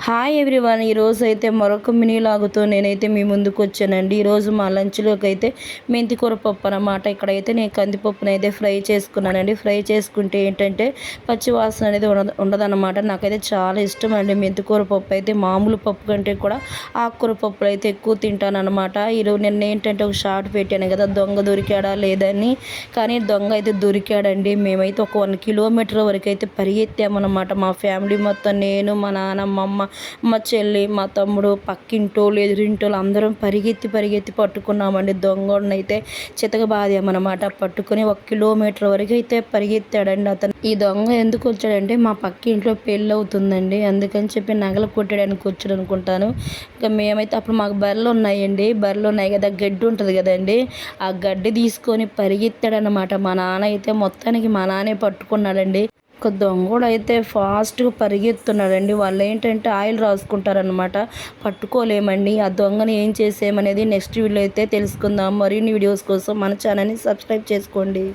Hi everyone, ఈరోజు అయితే మరొక మినీ లాగుతో నేనైతే మీ ముందుకు వచ్చానండి. ఈరోజు మా లంచ్లోకి అయితే మెంతికూర పప్పు అనమాట. ఇక్కడైతే నేను కందిపప్పును అయితే ఫ్రై చేసుకున్నానండి. ఫ్రై చేసుకుంటే ఏంటంటే పచ్చి వాసన అనేది ఉండదన్నమాట. నాకైతే చాలా ఇష్టం అండి మెంతికూర పప్పు. అయితే మామూలు పప్పు కంటే కూడా ఆకుకూర పప్పులు అయితే ఎక్కువ తింటాను అనమాట. ఈరోజు నిన్న ఏంటంటే ఒక షార్ట్ పెట్టాను కదా, దొంగ దొరికాడా లేదని. కానీ దొంగ అయితే దొరికాడండి. మేమైతే ఒక 1 కిలోమీటర్ వరకు అయితే పరిగెత్తామన్నమాట. మా ఫ్యామిలీ మొత్తం, నేను, మా నాన్న, మా అమ్మ, మా చెల్లి, మా తమ్ముడు, పక్కింటోళ్ళు, ఎదురింటోళ్ళు అందరం పరిగెత్తి పట్టుకున్నామండి. దొంగోడినైతే చితకబాదామన్నమాట. పట్టుకుని 1 కిలోమీటర్ వరకు అయితే పరిగెత్తాడండి అతను. ఈ దొంగ ఎందుకు వచ్చాడంటే మా పక్క ఇంట్లో పెళ్ళి అవుతుందండి, అందుకని చెప్పి నగలు కొట్టడానికి వచ్చాడు అనుకుంటాను. ఇంకా మేమైతే అప్పుడు మాకు బర్రెలు ఉన్నాయండి. బర్రెలు ఉన్నాయి కదా, గడ్డి ఉంటుంది కదండి, ఆ గడ్డి తీసుకొని పరిగెత్తాడనమాట. మా నాన్న అయితే మొత్తానికి మా నాన్నే పట్టుకున్నాడండి. ఒక దొంగోడు అయితే ఫాస్ట్గా పరిగెత్తున్నాడండి. వాళ్ళు ఏంటంటే ఆయిల్ రాసుకుంటారనమాట, పట్టుకోలేమండి. ఆ దొంగని ఏం చేసేమనేది నెక్స్ట్ వీడియో అయితే తెలుసుకుందాం. మరిన్ని వీడియోస్ కోసం మన ఛానల్ని సబ్స్క్రైబ్ చేసుకోండి.